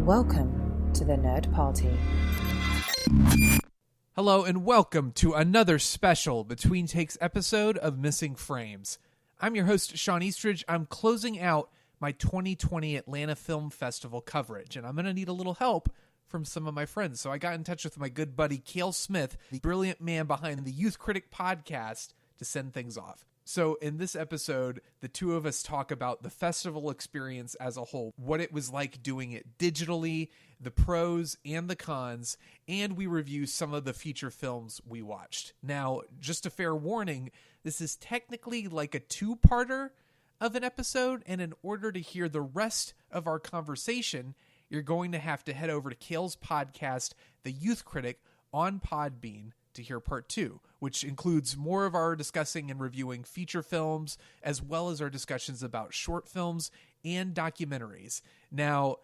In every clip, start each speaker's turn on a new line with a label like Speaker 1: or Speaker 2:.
Speaker 1: Welcome to the Nerd Party.
Speaker 2: Hello and welcome to another special Between Takes episode of Missing Frames. I'm your host, Shawn Eastridge. I'm closing out my 2020 Atlanta Film Festival coverage, and I'm going to need a little help from some of my friends. So I got in touch with my good buddy, Kale Smith, the brilliant man behind the Youth Critic podcast, to send things off. So in this episode, the two of us talk about the festival experience as a whole, what it was like doing it digitally, the pros and the cons, and we review some of the feature films we watched. Now, just a fair warning, this is technically like a two-parter of an episode, and in order to hear the rest of our conversation, you're going to have to head over to Kale's podcast, The Youth Critic, on Podbean to hear part 2, which includes more of our discussing and reviewing feature films, as well as our discussions about short films and documentaries. Now,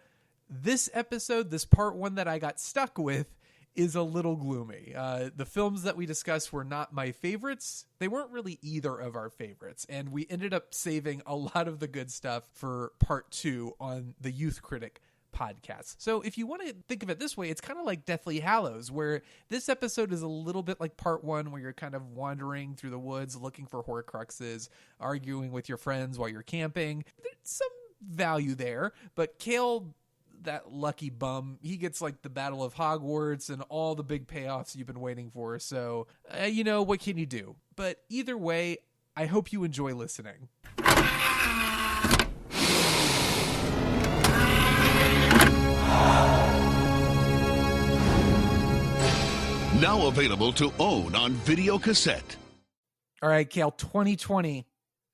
Speaker 2: this episode, this part 1 that I got stuck with, is a little gloomy. The films that we discussed were not my favorites. They weren't really either of our favorites, and we ended up saving a lot of the good stuff for part 2 on the Youth Critic podcast. So if you want to think of it this way, it's kind of like Deathly Hallows, where this episode is a little bit like part 1, where you're kind of wandering through the woods looking for Horcruxes, arguing with your friends while you're camping. There's some value there, but Kale, that lucky bum, he gets like the Battle of Hogwarts and all the big payoffs you've been waiting for. So, what can you do? But either way, I hope you enjoy listening.
Speaker 3: Now available to own on video cassette.
Speaker 2: All right, Kale, 2020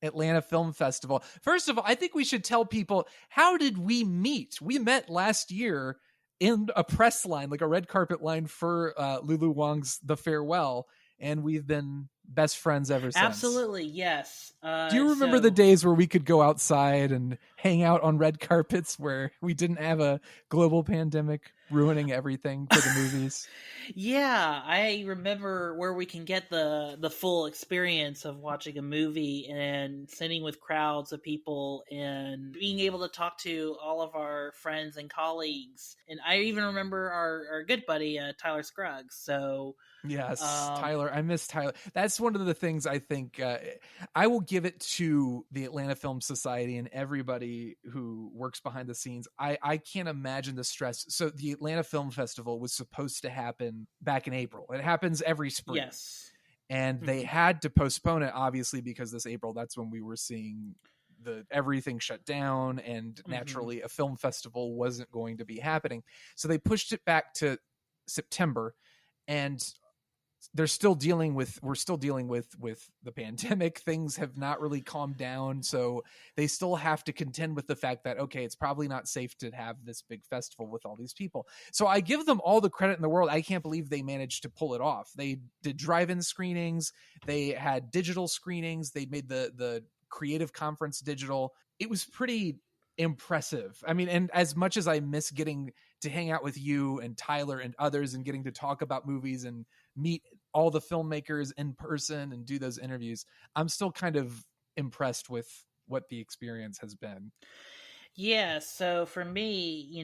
Speaker 2: Atlanta Film Festival. First of all, I think we should tell people, how did we meet? We met last year in a press line, like a red carpet line for Lulu Wang's The Farewell, and we've been best friends ever since.
Speaker 4: Absolutely, yes.
Speaker 2: Do you remember the days where we could go outside and hang out on red carpets where we didn't have a global pandemic ruining everything for the movies?
Speaker 4: Yeah, I remember where we can get the full experience of watching a movie and sitting with crowds of people and being able to talk to all of our friends and colleagues. And I even remember our good buddy, Tyler Scruggs. So
Speaker 2: yes, Tyler. I miss Tyler. That's one of the things I think I will give it to the Atlanta Film Society and everybody who works behind the scenes. I can't imagine the stress. So the Atlanta Film Festival was supposed to happen back in April. It happens every spring.
Speaker 4: yes.
Speaker 2: And they had to postpone it, obviously, because this April, that's when we were seeing everything shut down, and naturally a film festival wasn't going to be happening. So they pushed it back to September, and we're still dealing with the pandemic. Things have not really calmed down. So they still have to contend with the fact that, okay, it's probably not safe to have this big festival with all these people. So I give them all the credit in the world. I can't believe they managed to pull it off. They did drive-in screenings. They had digital screenings. They made the creative conference digital. It was pretty impressive. I mean, and as much as I miss getting to hang out with you and Tyler and others and getting to talk about movies and meet all the filmmakers in person and do those interviews, I'm still kind of impressed with what the experience has been.
Speaker 4: Yeah, so for me,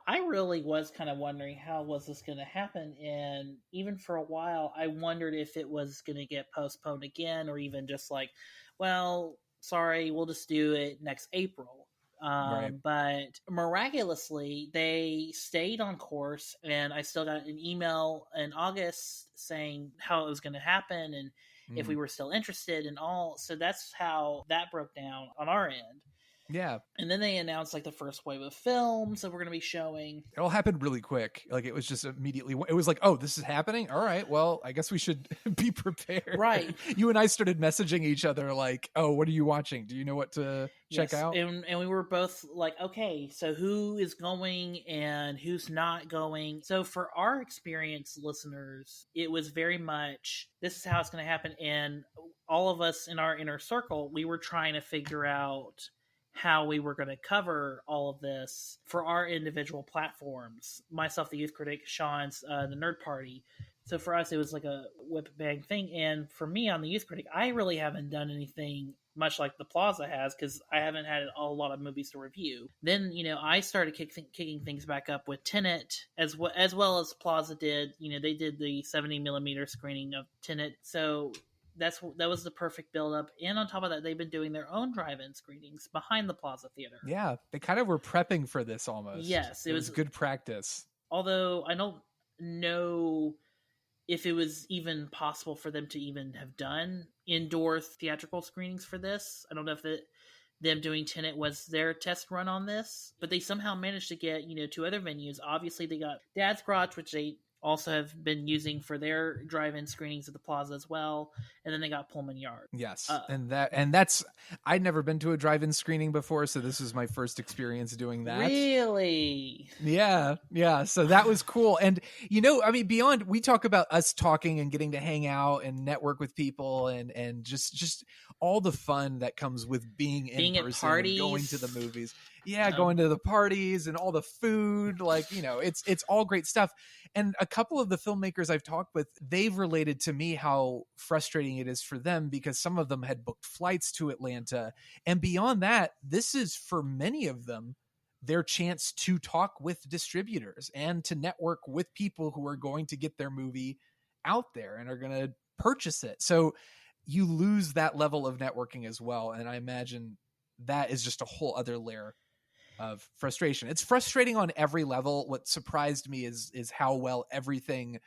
Speaker 4: I really was kind of wondering how was this going to happen, and even for a while, I wondered if it was going to get postponed again, or even just like, well, sorry, we'll just do it next April.
Speaker 2: Right.
Speaker 4: But miraculously, they stayed on course, and I still got an email in August saying how it was going to happen and if we were still interested and all. So that's how that broke down on our end.
Speaker 2: Yeah.
Speaker 4: And then they announced like the first wave of films that we're going to be showing.
Speaker 2: It all happened really quick. Like it was just immediately, it was like, oh, this is happening. All right. Well, I guess we should be prepared.
Speaker 4: Right.
Speaker 2: You and I started messaging each other like, oh, what are you watching? Do you know what to check out?
Speaker 4: And we were both like, okay, so who is going and who's not going? So for our experience listeners, it was very much, this is how it's going to happen. And all of us in our inner circle, we were trying to figure out how we were going to cover all of this for our individual platforms. Myself, the Youth Critic, Shawn's the Nerd Party. So for us, it was like a whip bang thing. And for me on the Youth Critic, I really haven't done anything much like the Plaza has, because I haven't had a lot of movies to review. Then, I started kicking things back up with Tenet, as well as Plaza did. They did the 70 millimeter screening of Tenet, so that was the perfect build up. And on top of that, they've been doing their own drive-in screenings behind the Plaza Theater.
Speaker 2: Yeah, they kind of were prepping for this almost.
Speaker 4: Yes,
Speaker 2: it was good practice.
Speaker 4: Although I don't know if it was even possible for them to even have done indoor theatrical screenings for this. I don't know if them doing Tenet was their test run on this, but they somehow managed to get, 2 other venues. Obviously, they got Dad's Garage, which they also have been using for their drive-in screenings at the Plaza as well, and then they got Pullman Yard.
Speaker 2: Yes, and that's I'd never been to a drive-in screening before, so this was my first experience doing that.
Speaker 4: Really?
Speaker 2: Yeah. So that was cool, and beyond, we talk about us talking and getting to hang out and network with people, and just all the fun that comes with being in person,
Speaker 4: at parties,
Speaker 2: and going to the movies. Yeah, going to the parties and all the food, it's all great stuff. And a couple of the filmmakers I've talked with, they've related to me how frustrating it is for them, because some of them had booked flights to Atlanta. And beyond that, this is, for many of them, their chance to talk with distributors and to network with people who are going to get their movie out there and are going to purchase it. So you lose that level of networking as well. And I imagine that is just a whole other layer of frustration. It's frustrating on every level. What surprised me is how well everything,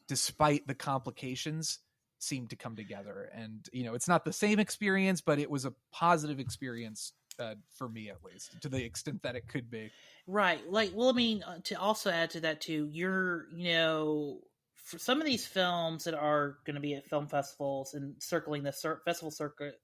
Speaker 2: despite the complications, seemed to come together. And it's not the same experience, but it was a positive experience for me, at least, to the extent that it could be. Right.
Speaker 4: To also add to that too, for some of these films that are going to be at film festivals and circling the festival circuit,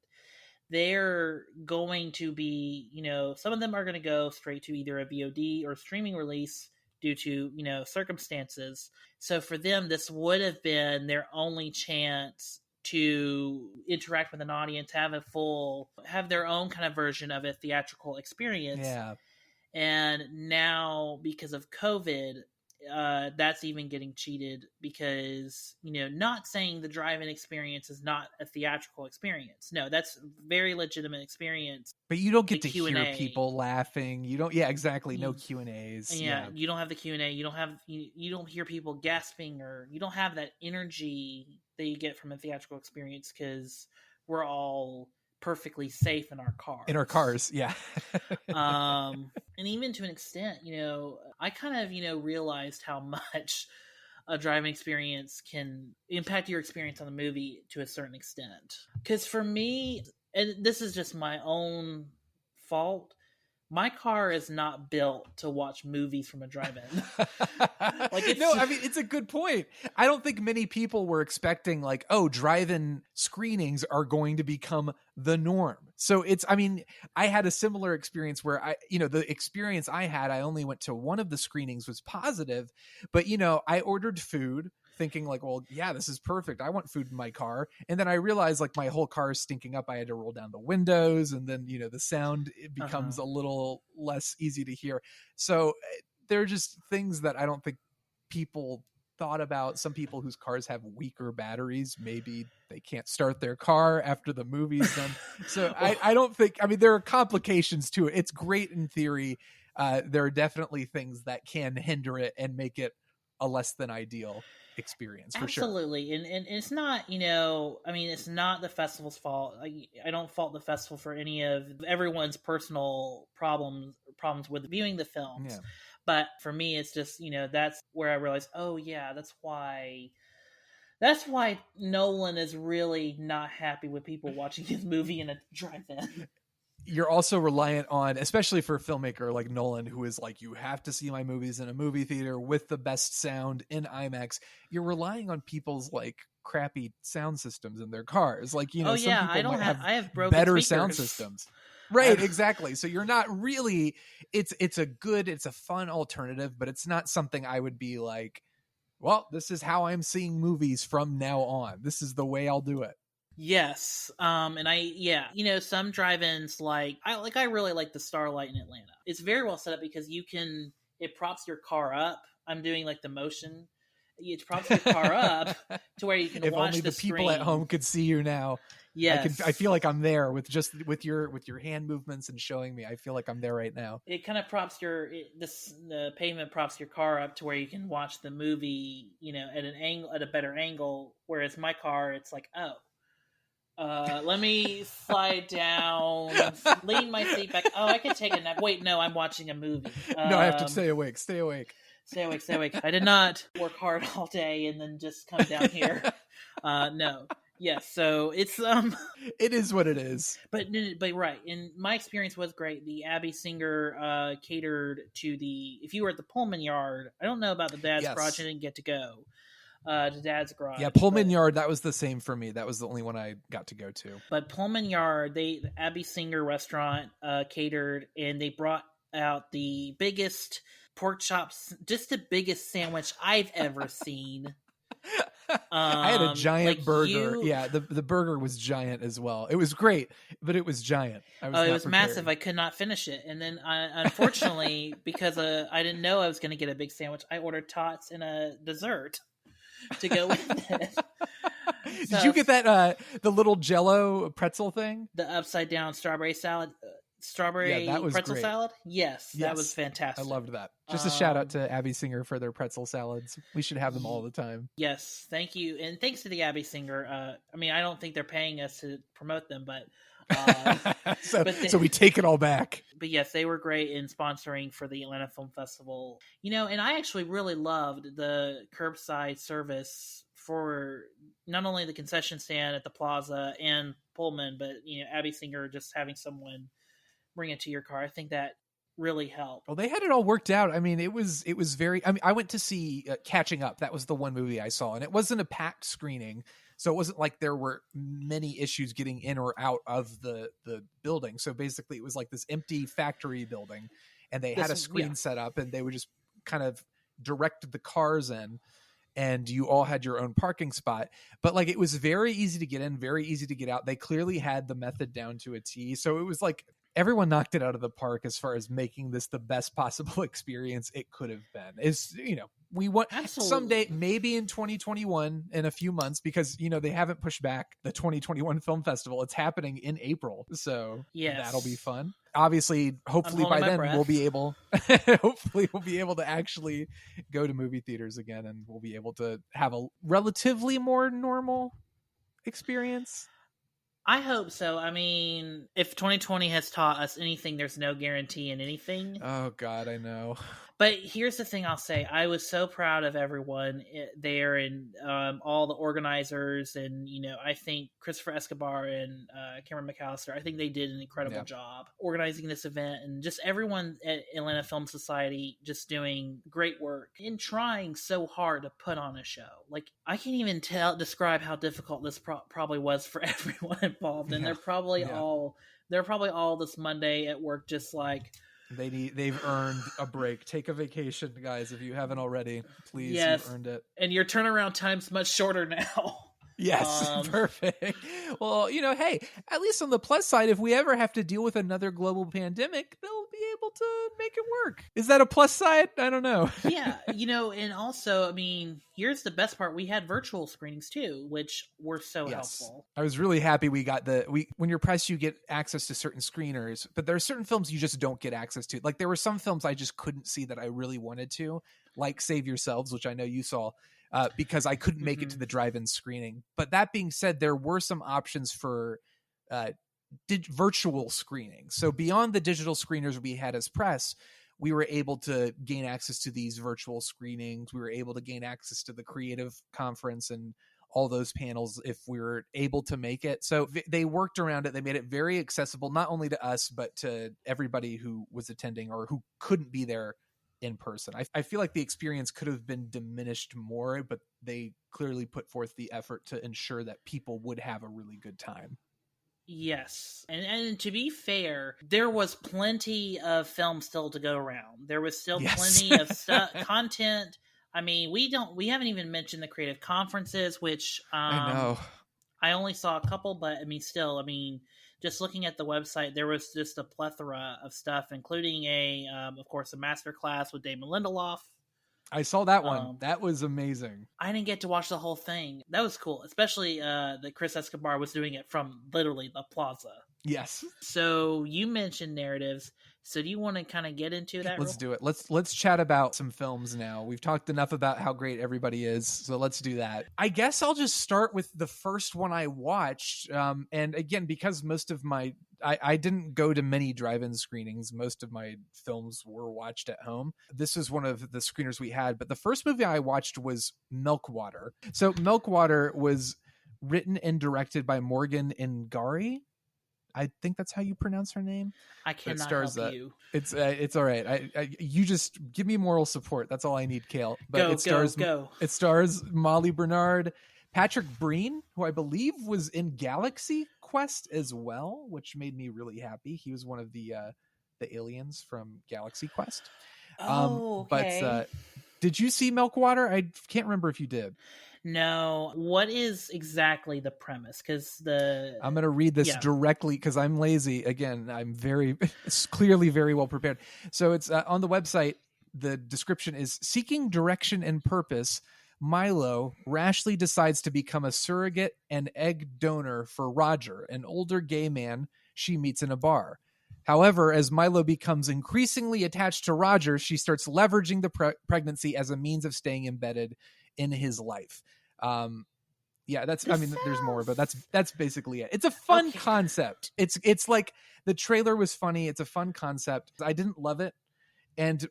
Speaker 4: they're going to be, some of them are going to go straight to either a VOD or streaming release due to, circumstances. So for them, this would have been their only chance to interact with an audience, have their own kind of version of a theatrical experience.
Speaker 2: Yeah.
Speaker 4: And now, because of COVID, that's even getting cheated, because not saying the drive-in experience is not a theatrical experience. No, that's a very legitimate experience,
Speaker 2: but you don't get to hear people laughing. You don't. Yeah, exactly. No Q&As.
Speaker 4: Yeah, you don't have the Q&A. You don't hear people gasping, or you don't have that energy that you get from a theatrical experience, because we're all perfectly safe in our cars.
Speaker 2: Yeah.
Speaker 4: And even to an extent, I kind of realized how much a driving experience can impact your experience on the movie to a certain extent. Because for me, and this is just my own fault, my car is not built to watch movies from a drive-in.
Speaker 2: It's a good point. I don't think many people were expecting drive-in screenings are going to become the norm. So I had a similar experience where the experience I had, I only went to one of the screenings, was positive, but I ordered food thinking this is perfect. I want food in my car. And then I realized my whole car is stinking up. I had to roll down the windows, and then, the sound, it becomes a little less easy to hear. So there are just things that I don't think people thought about. Some people whose cars have weaker batteries, maybe they can't start their car after the movie's done. So I don't think, there are complications to it. It's great in theory. There are definitely things that can hinder it and make it a less than ideal experience, for
Speaker 4: Absolutely.
Speaker 2: sure.
Speaker 4: And it's not, it's not the festival's fault. I don't fault the festival for any of everyone's personal problems with viewing the films.
Speaker 2: Yeah.
Speaker 4: But for me, it's just, that's where I realized, oh yeah, that's why Nolan is really not happy with people watching his movie in a drive-in.
Speaker 2: You're also reliant on, especially for a filmmaker like Nolan, who is you have to see my movies in a movie theater with the best sound in IMAX. You're relying on people's crappy sound systems in their cars. Some people
Speaker 4: I have broken
Speaker 2: better
Speaker 4: speakers.
Speaker 2: sound systems. Right, exactly. So you're not really, it's a fun alternative, but it's not something I would be this is how I'm seeing movies from now on. This is the way I'll do it.
Speaker 4: Yes. Some drive-ins, I really like the Starlight in Atlanta. It's very well set up because it props your car up. I'm doing the motion, It props your car up to where you can
Speaker 2: if
Speaker 4: watch
Speaker 2: only the people
Speaker 4: screen.
Speaker 2: at home could see you now.
Speaker 4: Yes.
Speaker 2: I feel like I'm there with your hand movements and showing me. I feel like I'm there right now.
Speaker 4: It kind of props the pavement props your car up to where you can watch the movie, at a better angle. Whereas my car, it's like, let me slide down, lean my seat back. Oh, I could take a nap. Wait, no, I'm watching a movie.
Speaker 2: No, I have to stay awake. Stay awake.
Speaker 4: Stay awake. I did not work hard all day and then just come down here. No. Yes, so it's
Speaker 2: it is what it is.
Speaker 4: But right, and my experience was great. The Abbey Singer catered to if you were at the Pullman Yard. I don't know about the Dad's Garage. I didn't get to go to Dad's Garage.
Speaker 2: Yeah, Pullman Yard, that was the same for me. That was the only one I got to go to.
Speaker 4: But Pullman Yard, the Abbey Singer restaurant catered, and they brought out the biggest pork chops, just the biggest sandwich I've ever seen.
Speaker 2: I had a giant burger. Yeah, the burger was giant as well. It was great, but it was giant.
Speaker 4: It was massive. I could not finish it. And then, unfortunately, because I didn't know I was going to get a big sandwich, I ordered tots and a dessert to go with it.
Speaker 2: Did you get that, the little Jell-O pretzel thing?
Speaker 4: The upside down strawberry salad? Strawberry pretzel
Speaker 2: great.
Speaker 4: Salad? Yes, that was fantastic.
Speaker 2: I loved that. Just a shout out to Abbey Singer for their pretzel salads. We should have them all the time.
Speaker 4: Yes, thank you. And thanks to the Abbey Singer. I don't think they're paying us to promote them, but...
Speaker 2: so we take it all back.
Speaker 4: But yes, they were great in sponsoring for the Atlanta Film Festival. And I actually really loved the curbside service for not only the concession stand at the plaza and Pullman, but Abbey Singer just having someone bring it to your car. I think that really helped.
Speaker 2: Well, they had it all worked out. It was very, I went to see Catching Up. That was the one movie I saw, and it wasn't a packed screening. So it wasn't like there were many issues getting in or out of the building. So basically it was like this empty factory building, and they had a screen set up, and they would just kind of direct the cars in, and you all had your own parking spot. But like, it was very easy to get in, very easy to get out. They clearly had the method down to a T. So it was like, everyone knocked it out of the park as far as making this the best possible experience it could have been. We want someday, maybe in 2021, in a few months, because they haven't pushed back the 2021 film festival. It's happening in April, so that'll be fun. Obviously, hopefully by then we'll be able to actually go to movie theaters again, and we'll be able to have a relatively more normal experience.
Speaker 4: I hope so. If 2020 has taught us anything, there's no guarantee in anything.
Speaker 2: Oh, God, I know.
Speaker 4: But here's the thing I'll say. I was so proud of everyone there, and all the organizers. And, I think Christopher Escobar and Cameron McAllister, I think they did an incredible job organizing this event. And just everyone at Atlanta Film Society just doing great work and trying so hard to put on a show. Like, I can't even describe how difficult this probably was for everyone involved. And they're probably all this Monday at work just like...
Speaker 2: They've earned a break. Take a vacation, guys, if you haven't already. Please, you've earned it.
Speaker 4: And your turnaround time's much shorter now.
Speaker 2: Yes, perfect. Well, hey, at least on the plus side, if we ever have to deal with another global pandemic, they'll be able to make it work. Is that a plus side? I don't know.
Speaker 4: Yeah, and also, here's the best part. We had virtual screenings too, which were so helpful.
Speaker 2: I was really happy we got when you're pressed, you get access to certain screeners, but there are certain films you just don't get access to. Like, there were some films I just couldn't see that I really wanted to, like Save Yourselves, which I know you saw. Because I couldn't make it to the drive-in screening. But that being said, there were some options for virtual screenings. So beyond the digital screeners we had as press, we were able to gain access to these virtual screenings. We were able to gain access to the creative conference and all those panels if we were able to make it. So they worked around it. They made it very accessible, not only to us, but to everybody who was attending or who couldn't be there in person. I feel like the experience could have been diminished more, but they clearly put forth the effort to ensure that people would have a really good time.
Speaker 4: Yes. And to be fair, there was plenty of film still to go around. There was still plenty of content. We haven't even mentioned the creative conferences, which
Speaker 2: I know.
Speaker 4: I only saw a couple, but just looking at the website, there was just a plethora of stuff, including of course, a master class with Damon Lindelof.
Speaker 2: I saw that one. That was amazing.
Speaker 4: I didn't get to watch the whole thing. That was cool, especially that Chris Escobar was doing it from literally the plaza.
Speaker 2: Yes.
Speaker 4: So you mentioned narratives. So do you want to kind of get into that?
Speaker 2: Let's do it. Let's chat about some films now. We've talked enough about how great everybody is, so let's do that. I guess I'll just start with the first one I watched. And again, because most of I didn't go to many drive-in screenings. Most of my films were watched at home. This was one of the screeners we had, but the first movie I watched was Milkwater. So Milkwater was written and directed by Morgan Ngari. I think that's how you pronounce her name.
Speaker 4: I cannot help you.
Speaker 2: It's all right. You just give me moral support. That's all I need, Kale. But
Speaker 4: go.
Speaker 2: It stars Molly Bernard, Patrick Breen, who I believe was in Galaxy Quest as well, which made me really happy. He was one of the aliens from Galaxy Quest.
Speaker 4: Okay.
Speaker 2: But did you see Milkwater? I can't remember if you did.
Speaker 4: No. What is exactly the premise? Because
Speaker 2: I'm going to read this directly because I'm lazy. Again, I'm it's clearly very well prepared. So it's on the website. The description is: seeking direction and purpose, Milo rashly decides to become a surrogate and egg donor for Roger, an older gay man she meets in a bar. However, as Milo becomes increasingly attached to Roger, she starts leveraging the pregnancy as a means of staying embedded in his life. There's more, but that's basically it. It's a fun concept. It's like the trailer was funny. It's a fun concept. I didn't love it. And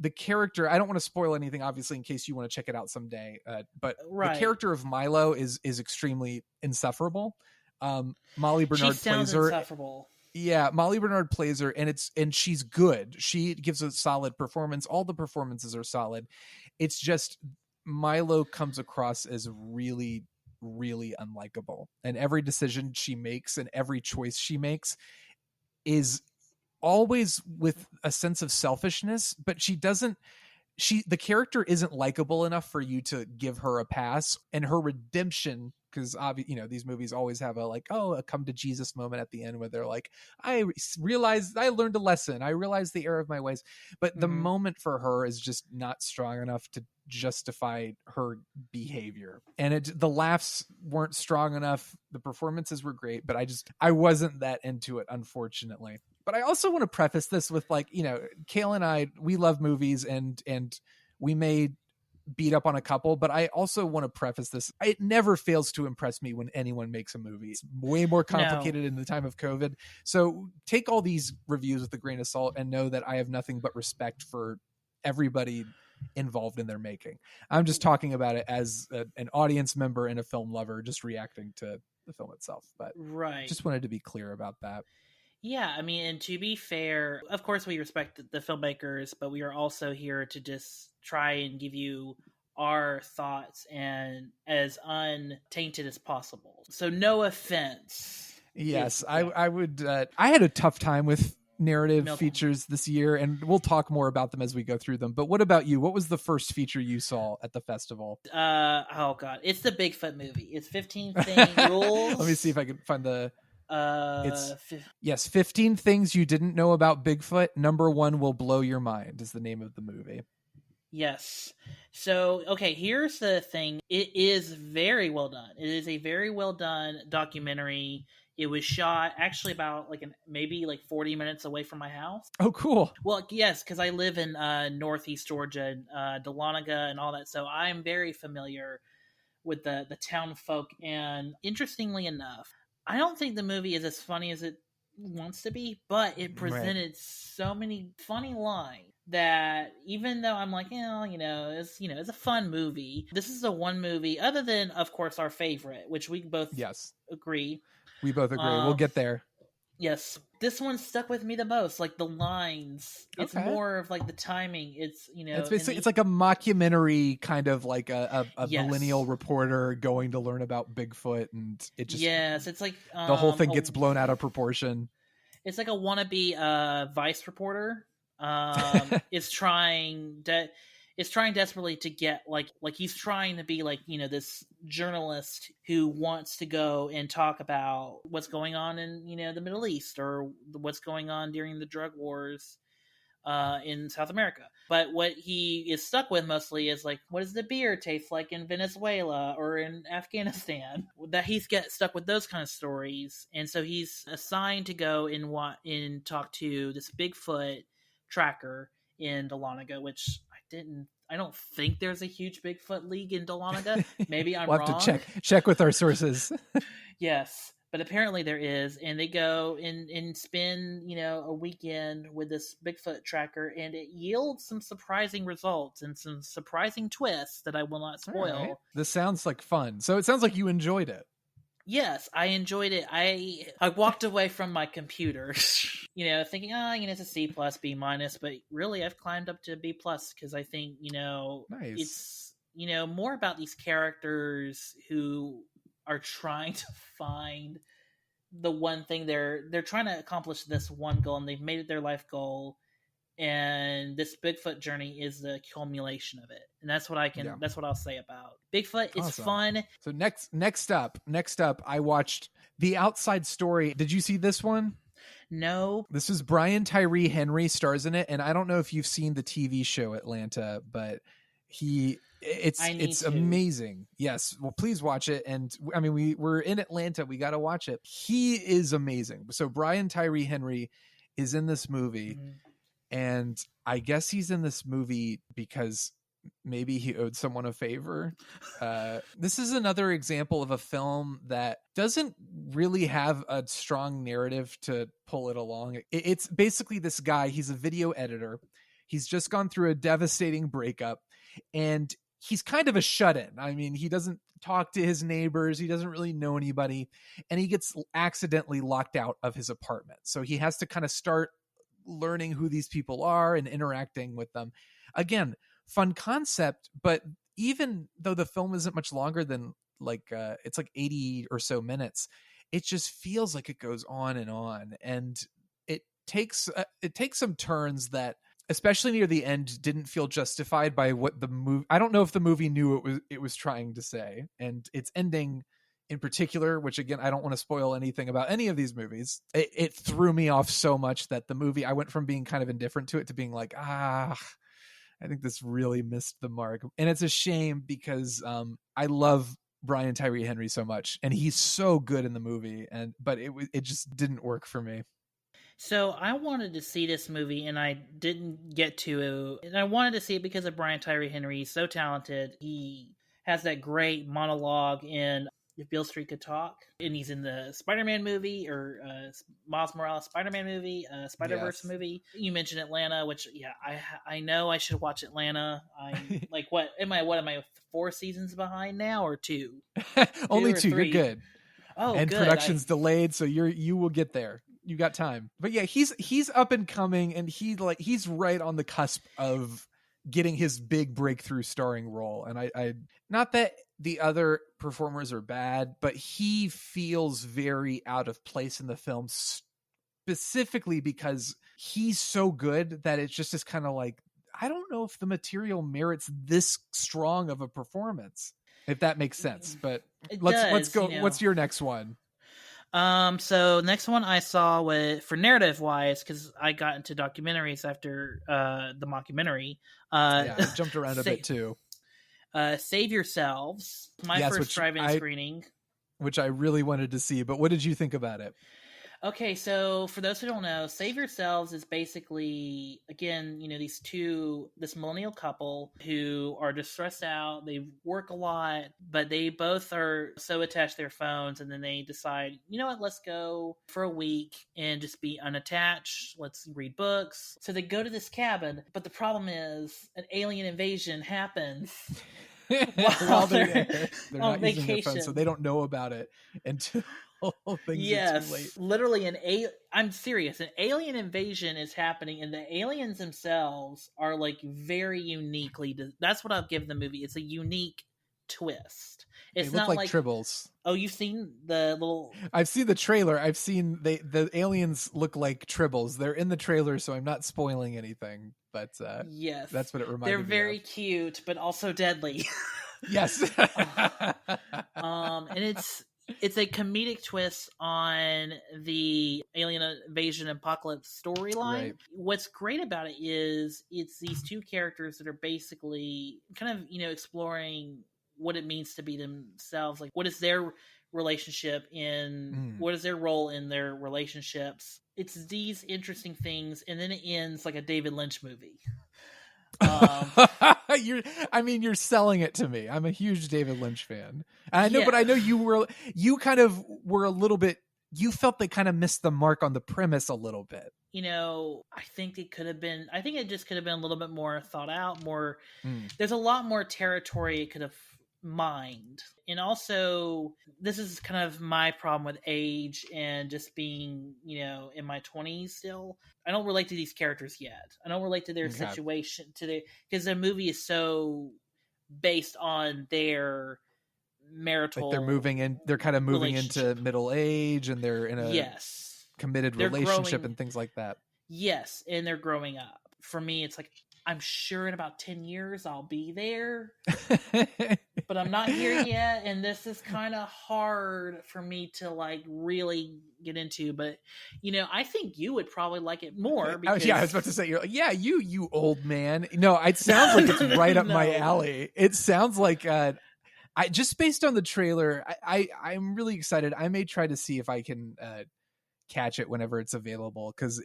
Speaker 2: the character, I don't want to spoil anything, obviously, in case you want to check it out someday. But the character of Milo is extremely insufferable. Molly Bernard plays her.
Speaker 4: Insufferable.
Speaker 2: Yeah, Molly Bernard plays her, and she's good. She gives a solid performance. All the performances are solid. It's just Milo comes across as really, really unlikable, and every decision she makes and every choice she makes is always with a sense of selfishness, but the character isn't likable enough for you to give her a pass. And her redemption, because these movies always have a come to Jesus moment at the end where they're like, I realized I learned a lesson. I realized the error of my ways. But the moment for her is just not strong enough to justify her behavior. And the laughs weren't strong enough. The performances were great, but I wasn't that into it, unfortunately. But I also want to preface this with Kale and I, we love movies and we may beat up on a couple, but I also want to preface this. It never fails to impress me when anyone makes a movie. It's way more complicated in the time of COVID. So take all these reviews with a grain of salt and know that I have nothing but respect for everybody involved in their making. I'm just talking about it as an audience member and a film lover, just reacting to the film itself. But just wanted to be clear about that.
Speaker 4: Yeah, I mean, and to be fair, of course we respect the filmmakers, but we are also here to just try and give you our thoughts and as untainted as possible. So no offense.
Speaker 2: Yes, I would. I had a tough time with narrative features this year, and we'll talk more about them as we go through them. But what about you? What was the first feature you saw at the festival?
Speaker 4: Oh God, it's the Bigfoot movie. It's 15 Thing Rules.
Speaker 2: Let me see if I can find the... 15 Things You Didn't Know About Bigfoot. Number 1 Will Blow Your Mind is the name of the movie.
Speaker 4: Yes. So, okay, here's the thing. It is very well done. It is a very well done documentary. It was shot actually about maybe 40 minutes away from my house.
Speaker 2: Oh, cool.
Speaker 4: Well, yes, because I live in Northeast Georgia, Dahlonega and all that. So I'm very familiar with the town folk. And interestingly enough, I don't think the movie is as funny as it wants to be, but it presented so many funny lines that even though I'm like, it's a fun movie. This is the one movie, other than, of course, our favorite, which we both agree.
Speaker 2: We both agree. We'll get there.
Speaker 4: Yes. This one stuck with me the most. The lines. It's more of the timing. It's,
Speaker 2: it's basically, it's like a mockumentary kind of like a millennial reporter going to learn about Bigfoot, and it just... Yes,
Speaker 4: it's like...
Speaker 2: the whole thing gets blown out of proportion.
Speaker 4: It's like a wannabe Vice reporter. Is trying desperately to get he's trying to be this journalist who wants to go and talk about what's going on in the Middle East or what's going on during the drug wars in South America. But what he is stuck with mostly is like, what does the beer taste like in Venezuela or in Afghanistan? That he's get stuck with those kind of stories, and so he's assigned to go and talk to this Bigfoot tracker in Dahlonega, which I don't think there's a huge Bigfoot league in Dahlonega. Maybe I'm
Speaker 2: we'll
Speaker 4: wrong.
Speaker 2: have to check with our sources.
Speaker 4: Yes, but apparently there is, and they go and spend a weekend with this Bigfoot tracker, and it yields some surprising results and some surprising twists that I will not spoil.
Speaker 2: Right. This sounds like fun. So it sounds like you enjoyed it.
Speaker 4: Yes, I enjoyed it. I walked away from my computer, thinking, it's a C plus, B minus, but really I've climbed up to B plus because I think,
Speaker 2: Nice.
Speaker 4: it's, more about these characters who are trying to find the one thing they're trying to accomplish this one goal, and they've made it their life goal. And this Bigfoot journey is the accumulation of it, and that's what that's what I'll say about Bigfoot. It's
Speaker 2: Awesome.
Speaker 4: fun.
Speaker 2: So next up, I watched The Outside Story. Did you see this one?
Speaker 4: No.
Speaker 2: This is Brian Tyree Henry stars in it, and I don't know if you've seen the TV show Atlanta, but it's amazing. Yes, well, please watch it. And I mean, we're in Atlanta, we got to watch it. He is amazing. So Brian Tyree Henry is in this movie. Mm-hmm. And I guess he's in this movie because maybe he owed someone a favor. This is another example of a film that doesn't really have a strong narrative to pull it along. It's basically this guy. He's a video editor. He's just gone through a devastating breakup, and he's kind of a shut-in. I mean, he doesn't talk to his neighbors. He doesn't really know anybody, and he gets accidentally locked out of his apartment. So he has to kind of start learning who these people are and interacting with them. Again, fun concept, but even though the film isn't much longer than it's like 80 or so minutes, it just feels like it goes on, and it takes some turns that, especially near the end, didn't feel justified by what the movie. I don't know if the movie knew it was trying to say, and its ending in particular, which again, I don't want to spoil anything about any of these movies. It threw me off so much that the movie, I went from being kind of indifferent to it to being like, I think this really missed the mark. And it's a shame because I love Brian Tyree Henry so much, and he's so good in the movie, but it just didn't work for me.
Speaker 4: So I wanted to see this movie, and I didn't get to. And I wanted to see it because of Brian Tyree Henry. He's so talented. He has that great monologue in If Beale Street Could Talk, and he's in the Spider-Man movie, or Miles Morales Spider-Man movie, Spider-Verse movie. You mentioned Atlanta, which I know I should watch Atlanta. I'm like, what am I 4 seasons behind now, or 2?
Speaker 2: Only 2.
Speaker 4: 3?
Speaker 2: You're good.
Speaker 4: Oh,
Speaker 2: and
Speaker 4: good.
Speaker 2: Production's delayed, so you will get there. You got time. But yeah, he's up and coming, and he's right on the cusp of getting his big breakthrough starring role. And I not that the other performers are bad, but he feels very out of place in the film, specifically because he's so good that it's just this kind of like, I don't know if the material merits this strong of a performance, if that makes sense. But let's go. What's your next one?
Speaker 4: So next one I saw for narrative wise, because I got into documentaries after the mockumentary.
Speaker 2: I jumped around a bit too.
Speaker 4: Save Yourselves, my first drive-in screening, which
Speaker 2: I really wanted to see. But what did you think about it?
Speaker 4: Okay, so for those who don't know, Save Yourselves is basically, again, this millennial couple who are just stressed out. They work a lot, but they both are so attached to their phones, and then they decide, you know what, let's go for a week and just be unattached. Let's read books. So they go to this cabin, but the problem is an alien invasion happens.
Speaker 2: while they're not
Speaker 4: vacation.
Speaker 2: Using their phone, so they don't know about it until things are too late.
Speaker 4: Literally I'm serious. An alien invasion is happening, and the aliens themselves are like very uniquely. That's what I'll give the movie. It's a unique twist. It's
Speaker 2: they look
Speaker 4: not
Speaker 2: like tribbles.
Speaker 4: Oh, you've seen the little?
Speaker 2: I've seen the trailer. I've seen the aliens look like tribbles. They're in the trailer, so I'm not spoiling anything. But
Speaker 4: yes,
Speaker 2: that's what it reminded me
Speaker 4: They're
Speaker 2: of.
Speaker 4: very cute, but also deadly.
Speaker 2: Yes.
Speaker 4: And it's It's a comedic twist on the alien invasion apocalypse storyline.
Speaker 2: Right.
Speaker 4: What's great about it is it's these two characters that are basically kind of, exploring what it means to be themselves. Like, what is their relationship in, what is their role in their relationships? It's these interesting things, and then it ends like a David Lynch movie.
Speaker 2: You're selling it to me. I'm a huge David Lynch fan. I know, but I know you kind of were a little bit, you felt they kind of missed the mark on the premise a little bit.
Speaker 4: I think it just could have been a little bit more thought out, there's a lot more territory it could have mined. And also, this is kind of my problem with age and just being, in my 20s still. I don't relate to these characters yet. I don't relate to their situation, because the movie is so based on their marital,
Speaker 2: like they're kind of moving into middle age, and they're in a committed relationship and things like that.
Speaker 4: Yes, and they're growing up. For me, it's like, I'm sure in about 10 years I'll be there, but I'm not here yet. And this is kind of hard for me to like really get into, but I think you would probably like it more. Because...
Speaker 2: I was about to say, you old man. No, it sounds like it's right up my alley. It sounds like, I just based on the trailer, I'm really excited. I may try to see if I can, catch it whenever it's available, because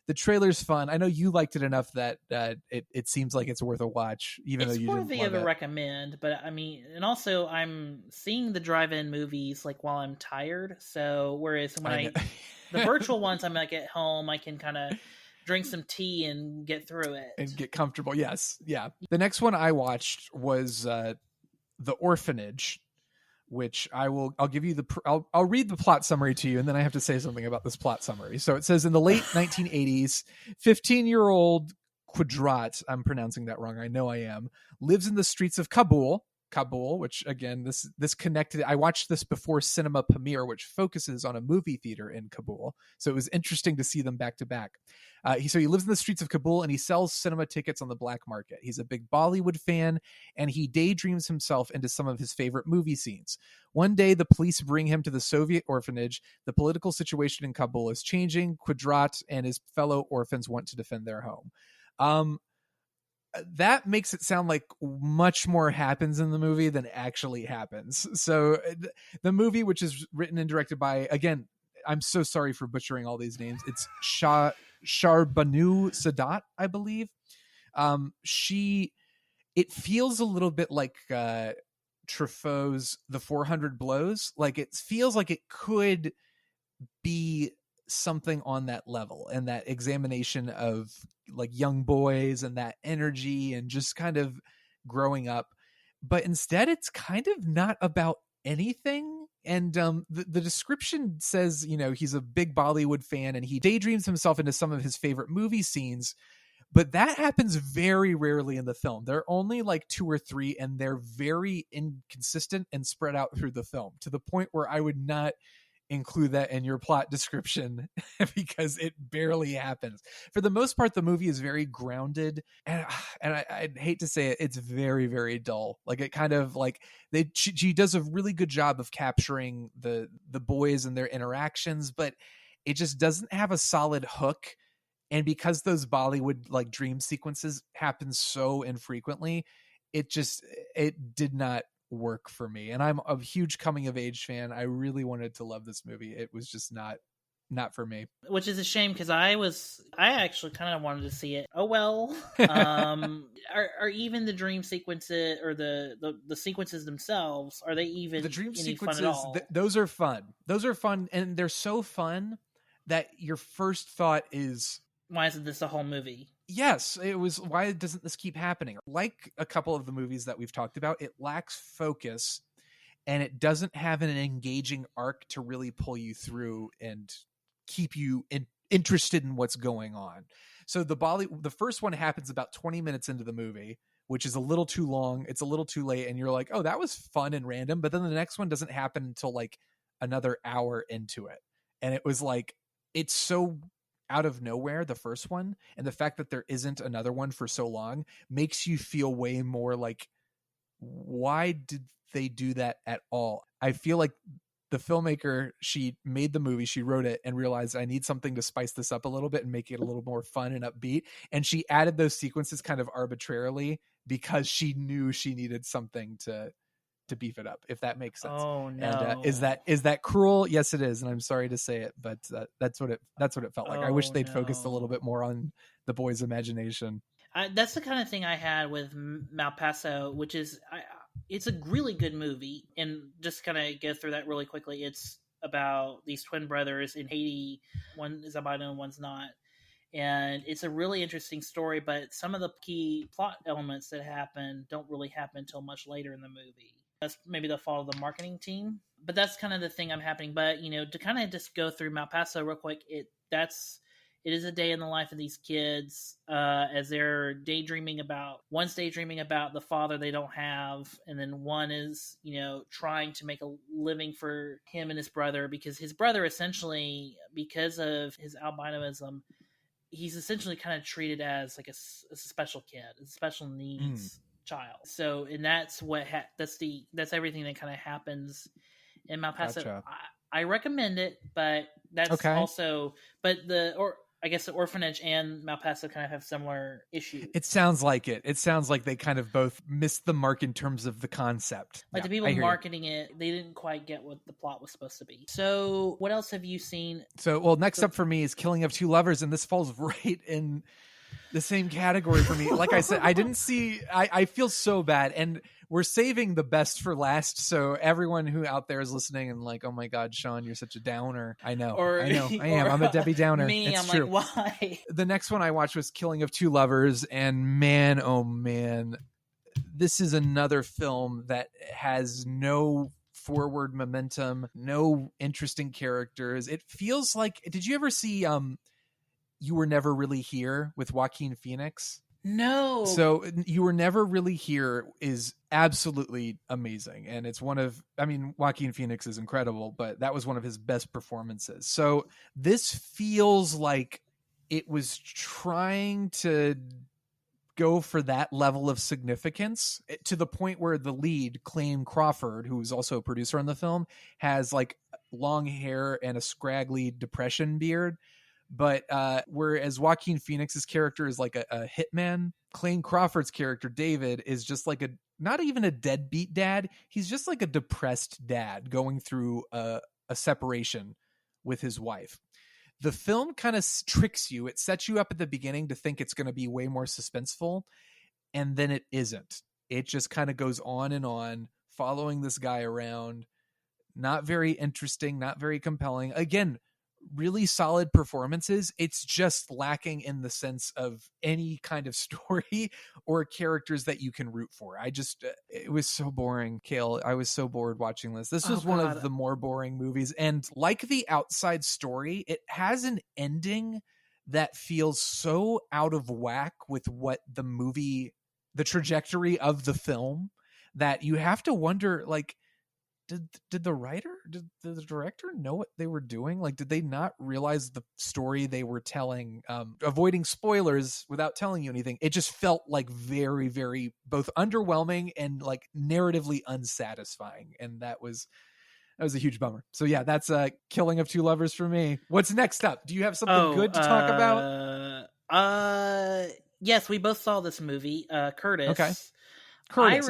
Speaker 2: the trailer's fun. I know you liked it enough that it seems like it's worth a watch, even though you didn't love it. It's worthy of a
Speaker 4: recommend, but I mean, and also I'm seeing the drive-in movies like while I'm tired. So whereas when the virtual ones, I'm like at home, I can kind of drink some tea and get through it
Speaker 2: and get comfortable. Yes, yeah. The next one I watched was The Orphanage, which I'll give you I'll read the plot summary to you, and then I have to say something about this plot summary. So it says, in the late 1980s, 15-year-old Quadrat, I'm pronouncing that wrong, I know I am, lives in the streets of Kabul, which again, this connected. I watched this before Cinema Premiere, which focuses on a movie theater in Kabul. So it was interesting to see them back to back. So he lives in the streets of Kabul, and he sells cinema tickets on the black market. He's a big Bollywood fan, and he daydreams himself into some of his favorite movie scenes. One day, the police bring him to the Soviet orphanage. The political situation in Kabul is changing. Quadrat and his fellow orphans want to defend their home. That makes it sound like much more happens in the movie than actually happens. So the movie, which is written and directed by, again, I'm so sorry for butchering all these names. It's Sharbanu Sadat, I believe. It feels a little bit like Truffaut's The 400 Blows. Like, it feels like it could be something on that level, and that examination of like young boys and that energy and just kind of growing up. But instead, it's kind of not about anything. And the description says, he's a big Bollywood fan and he daydreams himself into some of his favorite movie scenes. But that happens very rarely in the film. There are only like 2 or 3, and they're very inconsistent and spread out through the film, to the point where I would not include that in your plot description because it barely happens. For the most part, the movie is very grounded, and I'd hate to say it, it's very, very dull. Like, it kind of like she does a really good job of capturing the boys and their interactions, but it just doesn't have a solid hook. And because those Bollywood like dream sequences happen so infrequently, it did not work for me. And I'm a huge coming of age fan. I really wanted to love this movie. It was just not for me,
Speaker 4: which is a shame, because I actually kind of wanted to see it. Oh well. Are even the dream sequences or the sequences themselves, are they even
Speaker 2: the dream
Speaker 4: any
Speaker 2: sequences?
Speaker 4: Fun at all?
Speaker 2: Those are fun, and they're so fun that your first thought is,
Speaker 4: why isn't this a whole movie?
Speaker 2: Yes, it was. Why doesn't this keep happening? Like a couple of the movies that we've talked about, it lacks focus, and it doesn't have an engaging arc to really pull you through and keep you interested in what's going on. So the first one happens about 20 minutes into the movie, which is a little too long. It's a little too late, and you're like, oh, that was fun and random. But then the next one doesn't happen until like another hour into it, and it was like, it's so out of nowhere, the first one, and the fact that there isn't another one for so long makes you feel way more like, why did they do that at all? I feel like the filmmaker, she made the movie, she wrote it and realized I need something to spice this up a little bit and make it a little more fun and upbeat. And she added those sequences kind of arbitrarily because she knew she needed something to beef it up, if that makes sense.
Speaker 4: Oh no.
Speaker 2: And is that cruel? Yes, it is. And I'm sorry to say it, but that's what it felt like. I wish they'd focused a little bit more on the boy's imagination.
Speaker 4: That's the kind of thing I had with Malpaso, which is it's a really good movie. And just kind of go through that really quickly. It's about these twin brothers in Haiti. One is albino and one's not. And it's a really interesting story, but some of the key plot elements that happen don't really happen until much later in the movie. That's maybe the fault of the marketing team. But that's kind of the thing I'm happening. But, to kind of just go through Malpaso real quick, it is a day in the life of these kids as they're one's daydreaming about the father they don't have, and then one is, trying to make a living for him and his brother, because his brother essentially, because of his albinism, he's essentially kind of treated as like a special kid, a special needs child. So, and that's what that's everything that kind of happens in Malpaso.
Speaker 2: Gotcha.
Speaker 4: I recommend it, but that's also, I guess the Orphanage and Malpaso kind of have similar issues.
Speaker 2: It sounds like it. It sounds like they kind of both missed the mark in terms of the concept.
Speaker 4: Like the people marketing it, they didn't quite get what the plot was supposed to be. So what else have you seen?
Speaker 2: So, next up for me is Killing of Two Lovers, and this falls right in the same category for me. Like I said, I feel so bad, and we're saving the best for last. So everyone who out there is listening and like, oh my God, Shawn, you're such a downer. I know. I am. I'm a Debbie Downer.
Speaker 4: I'm true. Like, why?
Speaker 2: The next one I watched was Killing of Two Lovers, and man, oh man, this is another film that has no forward momentum, no interesting characters. It feels like, did you ever see You Were Never Really Here with Joaquin Phoenix?
Speaker 4: No.
Speaker 2: So You Were Never Really Here is absolutely amazing. And it's Joaquin Phoenix is incredible, but that was one of his best performances. So this feels like it was trying to go for that level of significance, to the point where the lead, Clayne Crawford, who is also a producer on the film, has like long hair and a scraggly depression beard. But whereas Joaquin Phoenix's character is like a hitman, Clayne Crawford's character, David, is just like not even a deadbeat dad. He's just like a depressed dad going through a separation with his wife. The film kind of tricks you. It sets you up at the beginning to think it's going to be way more suspenseful, and then it isn't. It just kind of goes on, following this guy around. Not very interesting, not very compelling. Again, really solid performances. It's just lacking in the sense of any kind of story or characters that you can root for. It was so boring, Kale. I was so bored watching this. This was one of the more boring movies. And like The Outside Story, it has an ending that feels so out of whack with what the trajectory of the film, that you have to wonder, like, did the director know what they were doing? Like, did they not realize the story they were telling? Avoiding spoilers without telling you anything, it just felt like very, very both underwhelming and like narratively unsatisfying. And that was a huge bummer. So yeah, that's Killing of Two Lovers for me. What's next up? Do you have something good to talk about?
Speaker 4: Yes, we both saw this movie, Curtis.
Speaker 2: Okay. Curtis,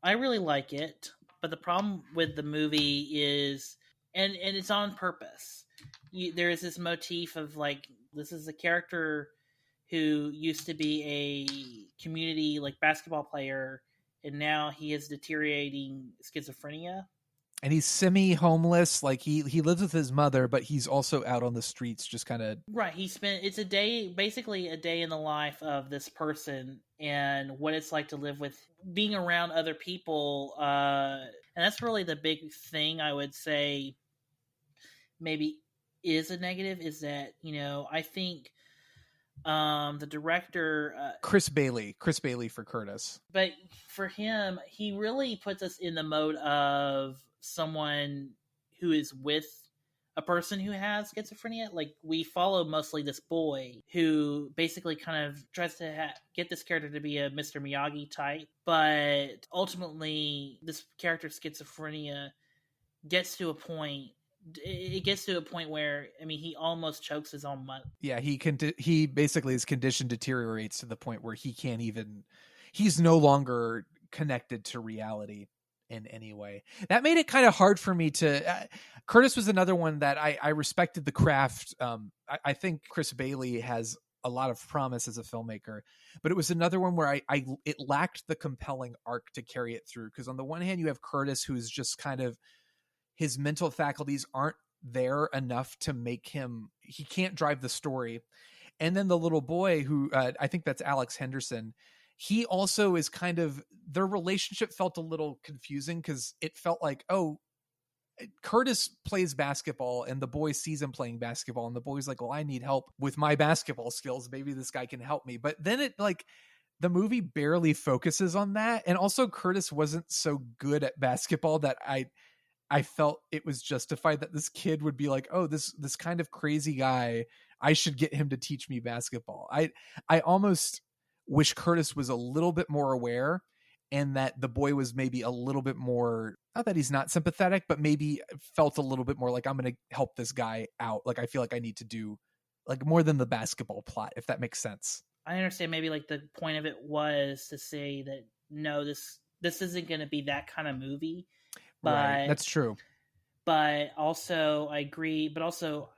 Speaker 4: I really like it. But the problem with the movie is, and it's on purpose, there is this motif of like, this is a character who used to be a community like basketball player, and now he is deteriorating schizophrenia.
Speaker 2: And he's semi-homeless, like he lives with his mother, but he's also out on the streets, just kind of...
Speaker 4: Right, basically a day in the life of this person, and what it's like to live with, being around other people, and that's really the big thing I would say maybe is a negative, is that, I think the director...
Speaker 2: Chris Bailey for Curtis.
Speaker 4: But for him, he really puts us in the mode of someone who is with a person who has schizophrenia. Like, we follow mostly this boy who basically kind of tries to get this character to be a Mr. Miyagi type, but ultimately this character's schizophrenia gets to a point. It gets to a point where, I mean, he almost chokes his own mother.
Speaker 2: Yeah, he basically, his condition deteriorates to the point where he can't even, he's no longer connected to reality in any way. That made it kind of hard for me to, Curtis was another one that I respected the craft. I think Chris Bailey has a lot of promise as a filmmaker, but it was another one where it lacked the compelling arc to carry it through. Because on the one hand, you have Curtis, who's just kind of, his mental faculties aren't there enough to make him, he can't drive the story. And then the little boy who, I think that's Alex Henderson, he also is kind of, their relationship felt a little confusing because it felt like, oh, Curtis plays basketball and the boy sees him playing basketball and the boy's like, well, I need help with my basketball skills. Maybe this guy can help me. But then it, like, the movie barely focuses on that. And also Curtis wasn't so good at basketball that I felt it was justified that this kid would be like, oh, this kind of crazy guy, I should get him to teach me basketball. I almost wish Curtis was a little bit more aware, and that the boy was maybe a little bit more, not that he's not sympathetic, but maybe felt a little bit more like, I'm going to help this guy out. Like, I feel like I need to do like more than the basketball plot, if that makes sense.
Speaker 4: I understand maybe like the point of it was to say that, no, this isn't going to be that kind of movie. But
Speaker 2: right, that's true.
Speaker 4: But also, I agree. But also,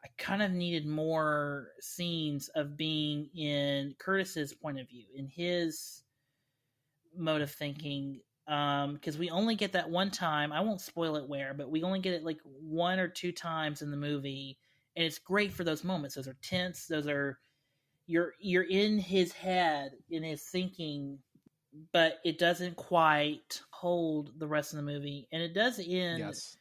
Speaker 4: I kind of needed more scenes of being in Curtis's point of view, in his mode of thinking. Because we only get that one time. I won't spoil it where, but we only get it like 1 or 2 times in the movie, and it's great for those moments. Those are tense. Those are, you're in his head, in his thinking. But it doesn't quite hold the rest of the movie. And it does end, yes.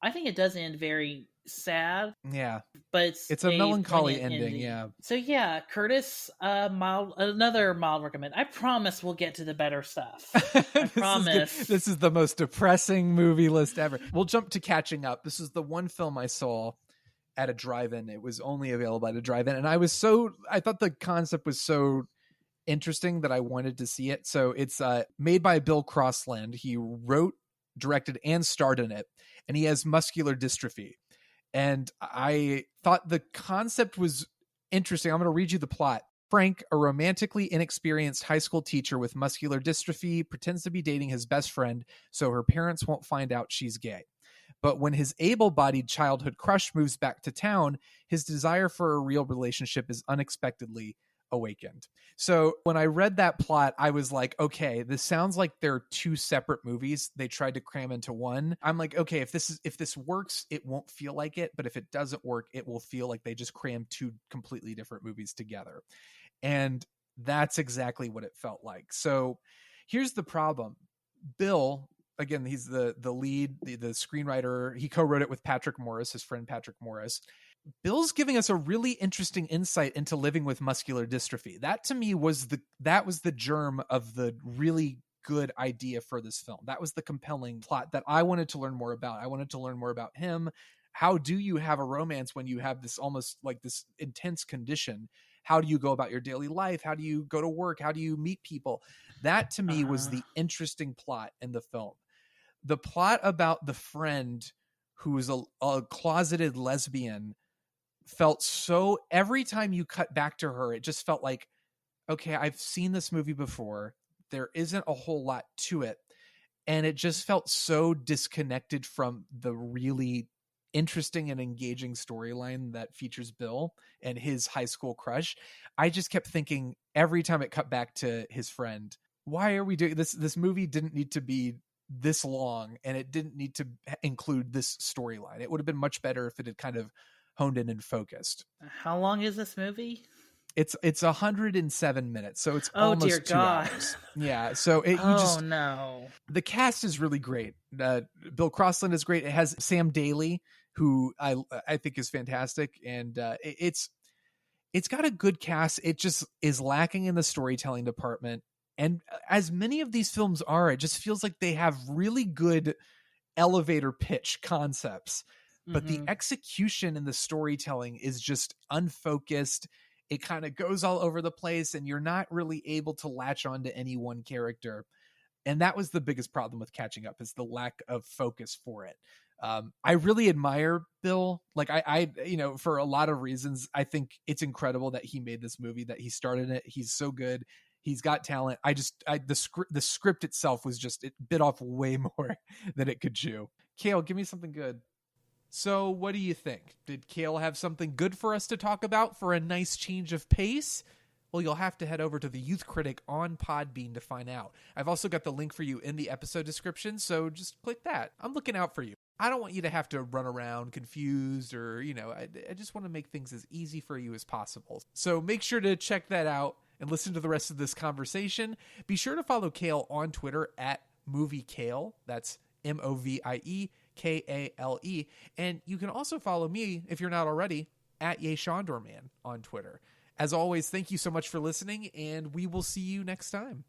Speaker 4: I think it does end very sad.
Speaker 2: Yeah.
Speaker 4: But
Speaker 2: it's a melancholy ending, yeah.
Speaker 4: So yeah, Curtis, another mild recommend. I promise we'll get to the better stuff. I promise.
Speaker 2: This is the most depressing movie list ever. We'll jump to Catching Up. This is the one film I saw at a drive-in. It was only available at a drive-in. And I thought the concept was so interesting that I wanted to see it. So it's made by Bill Crossland. He wrote, directed, and starred in it, and he has muscular dystrophy. And I thought the concept was interesting. I'm going to read you the plot. Frank, a romantically inexperienced high school teacher with muscular dystrophy, pretends to be dating his best friend so her parents won't find out she's gay. But when his able-bodied childhood crush moves back to town, his desire for a real relationship is unexpectedly awakened. So when I read that plot, I was like, okay, this sounds like they're 2 separate movies they tried to cram into one. I'm like, okay, if this works, it won't feel like it, but if it doesn't work, it will feel like they just crammed 2 completely different movies together. And that's exactly what it felt like. So here's the problem. Bill, again, he's the lead, the screenwriter. He co-wrote it with Patrick Morris, his friend Patrick Morris. Bill's giving us a really interesting insight into living with muscular dystrophy. That to me was the germ of the really good idea for this film. That was the compelling plot that I wanted to learn more about. I wanted to learn more about him. How do you have a romance when you have this almost like this intense condition? How do you go about your daily life? How do you go to work? How do you meet people? That to me was the interesting plot in the film. The plot about the friend who's a closeted lesbian felt so, every time you cut back to her, it just felt like, okay, I've seen this movie before. There isn't a whole lot to it. And it just felt so disconnected from the really interesting and engaging storyline that features Bill and his high school crush. I just kept thinking every time it cut back to his friend, why are we doing this? This movie didn't need to be this long, and it didn't need to include this storyline. It would have been much better if it had kind of honed in and focused.
Speaker 4: How long is this movie?
Speaker 2: It's 107 minutes, so it's almost 2 hours. Yeah, so
Speaker 4: no.
Speaker 2: The cast is really great. Bill Crossland is great. It has Sam Daly, who I think is fantastic, and it's got a good cast. It just is lacking in the storytelling department. And as many of these films are, it just feels like they have really good elevator pitch concepts, but the execution and the storytelling is just unfocused. It kind of goes all over the place, and you're not really able to latch on to any one character. And that was the biggest problem with Catching Up, is the lack of focus for it. I really admire Bill. Like I, for a lot of reasons, I think it's incredible that he made this movie, that he started it. He's so good. He's got talent. The script itself was just, it bit off way more than it could chew. Kale, give me something good. So what do you think? Did Kale have something good for us to talk about for a nice change of pace? Well, you'll have to head over to the Youth Critic on Podbean to find out. I've also got the link for you in the episode description, so just click that. I'm looking out for you. I don't want you to have to run around confused or, I just want to make things as easy for you as possible. So make sure to check that out and listen to the rest of this conversation. Be sure to follow Kale on Twitter at MovieKale. That's MovieKale. And you can also follow me, if you're not already, at YeShondorman on Twitter. As always, thank you so much for listening, and we will see you next time.